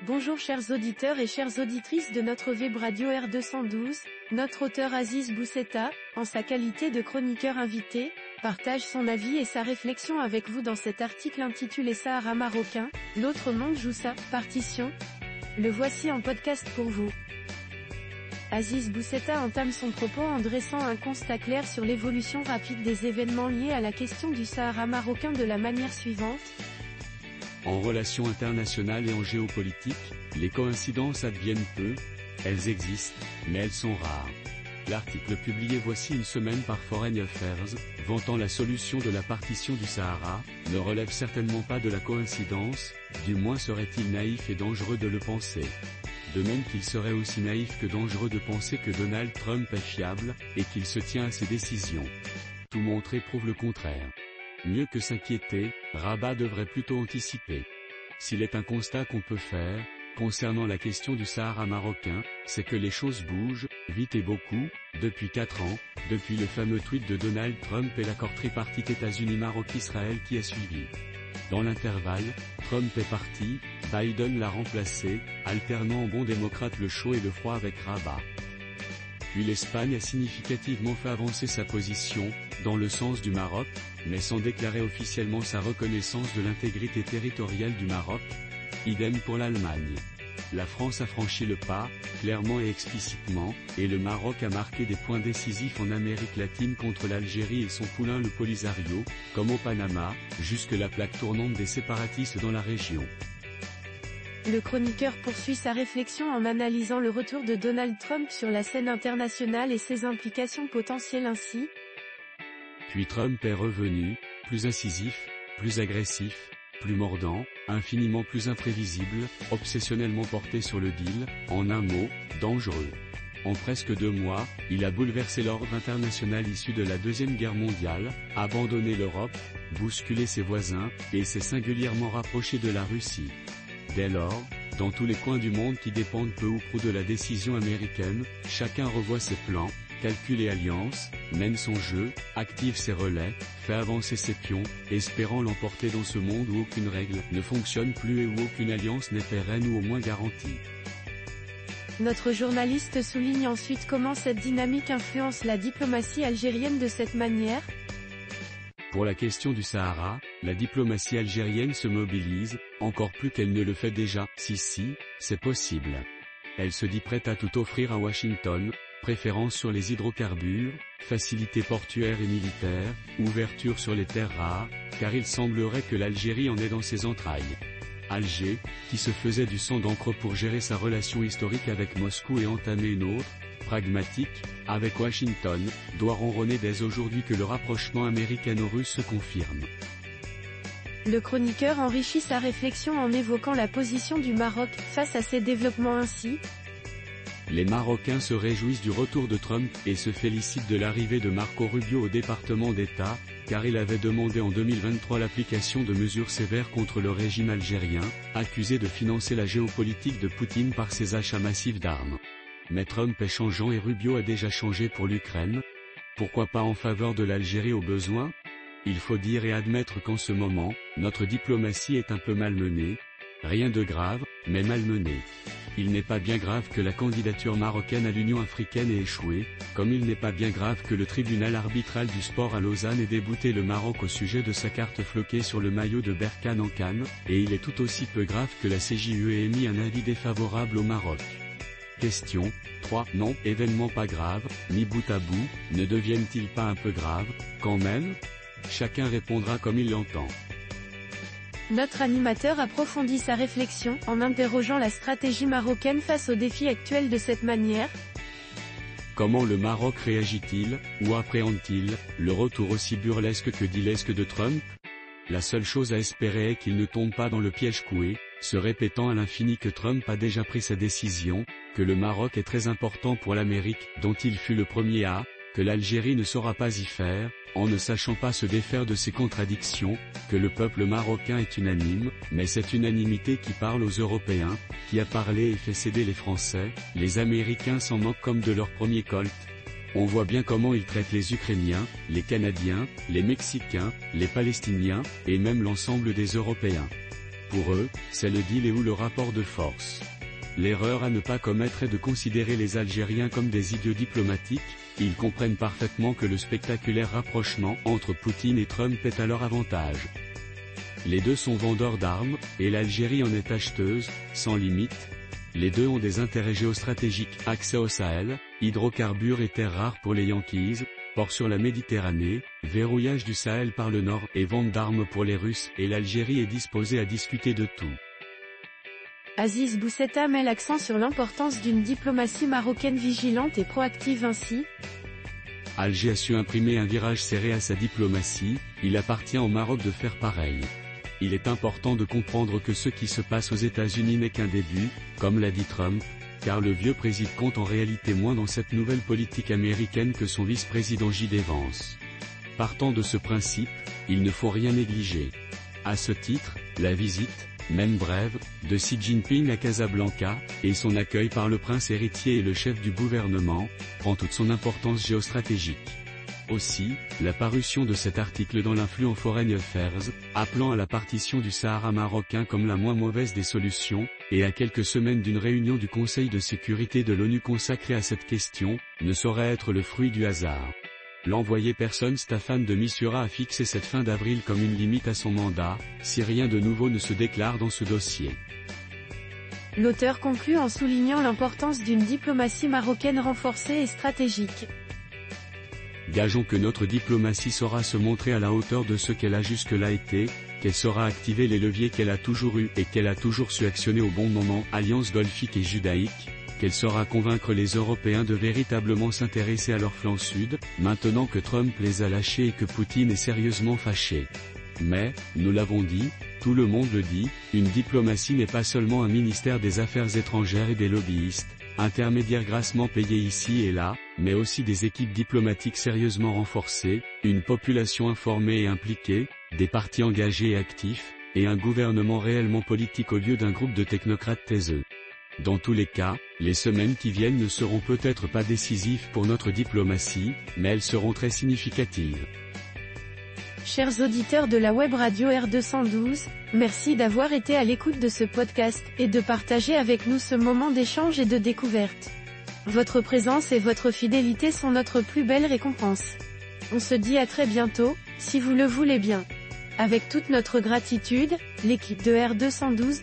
Bonjour chers auditeurs et chères auditrices de notre web radio R212, notre auteur Aziz Bousseta, en sa qualité de chroniqueur invité, partage son avis et sa réflexion avec vous dans cet article intitulé Sahara marocain, l'autre monde joue sa partition. Le voici en podcast pour vous. Aziz Bousseta entame son propos en dressant un constat clair sur l'évolution rapide des événements liés à la question du Sahara marocain de la manière suivante. En relations internationales et en géopolitique, les coïncidences adviennent peu, elles existent, mais elles sont rares. L'article publié voici une semaine par Foreign Affairs, vantant la solution de la partition du Sahara, ne relève certainement pas de la coïncidence, du moins serait-il naïf et dangereux de le penser. De même qu'il serait aussi naïf que dangereux de penser que Donald Trump est fiable, et qu'il se tient à ses décisions. Tout montré prouve le contraire. Mieux que s'inquiéter, Rabat devrait plutôt anticiper. S'il est un constat qu'on peut faire, concernant la question du Sahara marocain, c'est que les choses bougent, vite et beaucoup, depuis 4 ans, depuis le fameux tweet de Donald Trump et l'accord tripartite États-Unis-Maroc-Israël qui a suivi. Dans l'intervalle, Trump est parti, Biden l'a remplacé, alternant en bon démocrate le chaud et le froid avec Rabat. Puis l'Espagne a significativement fait avancer sa position, dans le sens du Maroc, mais sans déclarer officiellement sa reconnaissance de l'intégrité territoriale du Maroc. Idem pour l'Allemagne. La France a franchi le pas, clairement et explicitement, et le Maroc a marqué des points décisifs en Amérique latine contre l'Algérie et son poulain le Polisario, comme au Panama, jusque la plaque tournante des séparatistes dans la région. Le chroniqueur poursuit sa réflexion en analysant le retour de Donald Trump sur la scène internationale et ses implications potentielles ainsi. Puis Trump est revenu, plus incisif, plus agressif, plus mordant, infiniment plus imprévisible, obsessionnellement porté sur le deal, en un mot, dangereux. En presque 2 mois, il a bouleversé l'ordre international issu de la Deuxième Guerre mondiale, abandonné l'Europe, bousculé ses voisins, et s'est singulièrement rapproché de la Russie. Dès lors, dans tous les coins du monde qui dépendent peu ou prou de la décision américaine, chacun revoit ses plans, calcule et alliances, mène son jeu, active ses relais, fait avancer ses pions, espérant l'emporter dans ce monde où aucune règle ne fonctionne plus et où aucune alliance n'est pérenne ou au moins garantie. Notre journaliste souligne ensuite comment cette dynamique influence la diplomatie algérienne de cette manière. Pour la question du Sahara, la diplomatie algérienne se mobilise, encore plus qu'elle ne le fait déjà. Si, c'est possible. Elle se dit prête à tout offrir à Washington, préférence sur les hydrocarbures, facilités portuaires et militaires, ouverture sur les terres rares, car il semblerait que l'Algérie en est dans ses entrailles. Alger, qui se faisait du sang d'encre pour gérer sa relation historique avec Moscou et entamer une autre, pragmatique, avec Washington, doit ronronner dès aujourd'hui que le rapprochement américano-russe se confirme. Le chroniqueur enrichit sa réflexion en évoquant la position du Maroc face à ces développements ainsi. Les Marocains se réjouissent du retour de Trump et se félicitent de l'arrivée de Marco Rubio au département d'État, car il avait demandé en 2023 l'application de mesures sévères contre le régime algérien, accusé de financer la géopolitique de Poutine par ses achats massifs d'armes. Mais Trump est changeant et Rubio a déjà changé pour l'Ukraine. Pourquoi pas en faveur de l'Algérie au besoin ? Il faut dire et admettre qu'en ce moment, notre diplomatie est un peu malmenée. Rien de grave, mais malmenée. Il n'est pas bien grave que la candidature marocaine à l'Union africaine ait échoué, comme il n'est pas bien grave que le tribunal arbitral du sport à Lausanne ait débouté le Maroc au sujet de sa carte floquée sur le maillot de Berkane en Cannes, et il est tout aussi peu grave que la CJUE ait émis un avis défavorable au Maroc. Question 3. Non, événements pas graves, mis bout à bout, ne deviennent-ils pas un peu graves, quand même ? Chacun répondra comme il l'entend. Notre animateur approfondit sa réflexion en interrogeant la stratégie marocaine face aux défis actuels de cette manière. Comment le Maroc réagit-il, ou appréhende-t-il, le retour aussi burlesque que dilesque de Trump ? La seule chose à espérer est qu'il ne tombe pas dans le piège coué, se répétant à l'infini que Trump a déjà pris sa décision, que le Maroc est très important pour l'Amérique, dont il fut le premier à, que l'Algérie ne saura pas y faire, en ne sachant pas se défaire de ses contradictions, que le peuple marocain est unanime, mais cette unanimité qui parle aux Européens, qui a parlé et fait céder les Français, les Américains s'en moquent comme de leur premier Colt. On voit bien comment ils traitent les Ukrainiens, les Canadiens, les Mexicains, les Palestiniens, et même l'ensemble des Européens. Pour eux, c'est le deal et ou le rapport de force. L'erreur à ne pas commettre est de considérer les Algériens comme des idiots diplomatiques. Ils comprennent parfaitement que le spectaculaire rapprochement entre Poutine et Trump est à leur avantage. Les deux sont vendeurs d'armes, et l'Algérie en est acheteuse, sans limite. Les deux ont des intérêts géostratégiques, accès au Sahel, hydrocarbures et terres rares pour les Yankees, port sur la Méditerranée, verrouillage du Sahel par le nord et vente d'armes pour les Russes, et l'Algérie est disposée à discuter de tout. Aziz Boussetta met l'accent sur l'importance d'une diplomatie marocaine vigilante et proactive ainsi. Alger a su imprimer un virage serré à sa diplomatie, il appartient au Maroc de faire pareil. Il est important de comprendre que ce qui se passe aux États-Unis n'est qu'un début, comme l'a dit Trump, car le vieux président compte en réalité moins dans cette nouvelle politique américaine que son vice-président J.D. Vance. Partant de ce principe, il ne faut rien négliger. À ce titre, la visite, même brève, de Xi Jinping à Casablanca, et son accueil par le prince héritier et le chef du gouvernement, prend toute son importance géostratégique. Aussi, la parution de cet article dans l'Influent Foreign Affairs, appelant à la partition du Sahara marocain comme la moins mauvaise des solutions, et à quelques semaines d'une réunion du Conseil de sécurité de l'ONU consacrée à cette question, ne saurait être le fruit du hasard. L'envoyé personne Staffan de Mistura a fixé cette fin d'avril comme une limite à son mandat, si rien de nouveau ne se déclare dans ce dossier. L'auteur conclut en soulignant l'importance d'une diplomatie marocaine renforcée et stratégique. Gageons que notre diplomatie saura se montrer à la hauteur de ce qu'elle a jusque-là été, qu'elle saura activer les leviers qu'elle a toujours eus et qu'elle a toujours su actionner au bon moment, alliance golfique et judaïque, qu'elle saura convaincre les Européens de véritablement s'intéresser à leur flanc sud, maintenant que Trump les a lâchés et que Poutine est sérieusement fâché. Mais, nous l'avons dit, tout le monde le dit, une diplomatie n'est pas seulement un ministère des Affaires étrangères et des lobbyistes, intermédiaires grassement payés ici et là, mais aussi des équipes diplomatiques sérieusement renforcées, une population informée et impliquée, des partis engagés et actifs, et un gouvernement réellement politique au lieu d'un groupe de technocrates taiseux. Dans tous les cas, les semaines qui viennent ne seront peut-être pas décisives pour notre diplomatie, mais elles seront très significatives. Chers auditeurs de la web radio R212, merci d'avoir été à l'écoute de ce podcast, et de partager avec nous ce moment d'échange et de découverte. Votre présence et votre fidélité sont notre plus belle récompense. On se dit à très bientôt, si vous le voulez bien. Avec toute notre gratitude, l'équipe de R212,